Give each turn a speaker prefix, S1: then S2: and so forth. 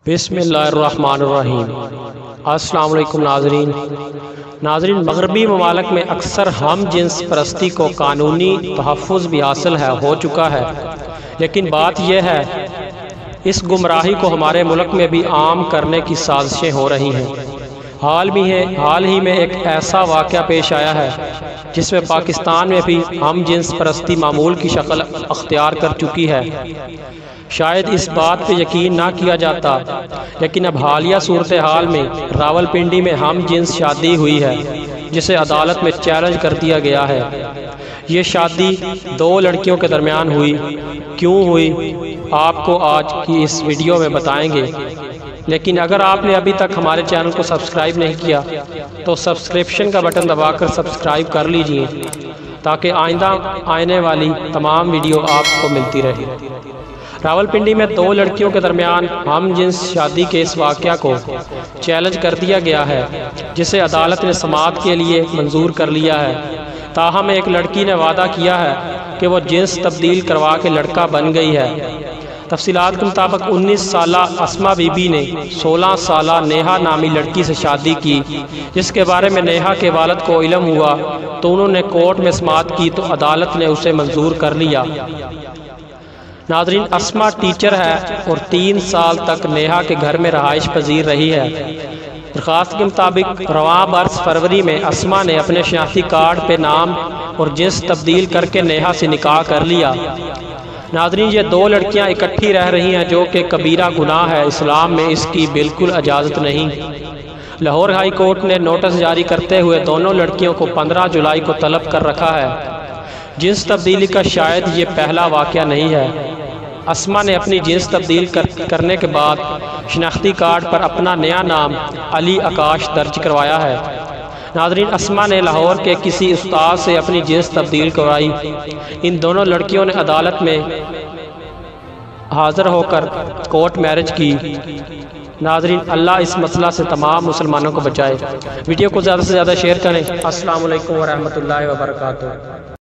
S1: بسم اللہ الرحمن الرحیم۔ السلام علیکم ناظرین، مغربی ممالک میں اکثر ہم جنس پرستی کو قانونی تحفظ بھی حاصل ہو چکا ہے، لیکن بات یہ ہے اس گمراہی کو ہمارے ملک میں بھی عام کرنے کی سازشیں ہو رہی ہیں۔ حال ہی میں ایک ایسا واقعہ پیش آیا ہے جس میں پاکستان میں بھی ہم جنس پرستی معمول کی شکل اختیار کر چکی ہے۔ شاید اس بات پہ یقین نہ کیا جاتا، لیکن اب حالیہ صورتحال میں راولپنڈی میں ہم جنس شادی ہوئی ہے جسے عدالت میں چیلنج کر دیا گیا ہے۔ یہ شادی دو لڑکیوں کے درمیان ہوئی۔ کیوں ہوئی آپ کو آج کی اس ویڈیو میں بتائیں گے، لیکن اگر آپ نے ابھی تک ہمارے چینل کو سبسکرائب نہیں کیا تو سبسکرپشن کا بٹن دبا کر سبسکرائب کر لیجئے تاکہ آئندہ آنے والی تمام ویڈیو آپ کو ملتی رہے۔ راولپنڈی میں دو لڑکیوں کے درمیان ہم جنس شادی کے اس واقعہ کو چیلنج کر دیا گیا ہے جسے عدالت نے سماعت کے لیے منظور کر لیا ہے۔ تاہم ایک لڑکی نے وعدہ کیا ہے کہ وہ جنس تبدیل کروا کے لڑکا بن گئی ہے۔ تفصیلات کے مطابق 19 سالہ اسما بی بی نے 16 سالہ نیہا نامی لڑکی سے شادی کی، جس کے بارے میں نیہا کے والد کو علم ہوا تو انہوں نے کورٹ میں سماعت کی تو عدالت نے اسے منظور کر لیا۔ ناظرین، اسما ٹیچر ہے اور 3 سال تک نیہا کے گھر میں رہائش پذیر رہی ہے۔ درخواست کے مطابق رواں برس فروری میں اسما نے اپنے شناختی کارڈ پہ نام اور جنس تبدیل کر کے نیہا سے نکاح کر لیا۔ ناظرین، یہ دو لڑکیاں اکٹھی رہ رہی ہیں جو کہ کبیرہ گناہ ہے، اسلام میں اس کی بالکل اجازت نہیں۔ لاہور ہائی کورٹ نے نوٹس جاری کرتے ہوئے دونوں لڑکیوں کو 15 جولائی کو طلب کر رکھا ہے۔ جنس تبدیلی کا شاید یہ پہلا واقعہ نہیں ہے۔ اسما نے اپنی جنس تبدیل کرنے کے بعد شناختی کارڈ پر اپنا نیا نام علی آکاش درج کروایا ہے۔ ناظرین، اسما نے لاہور کے کسی استاد سے اپنی جنس تبدیل کروائی۔ ان دونوں لڑکیوں نے عدالت میں حاضر ہو کر کورٹ میرج کی۔ ناظرین، اللہ اس مسئلہ سے تمام مسلمانوں کو بچائے۔ ویڈیو کو زیادہ سے زیادہ شیئر کریں۔ السلام علیکم ورحمۃ اللہ وبرکاتہ۔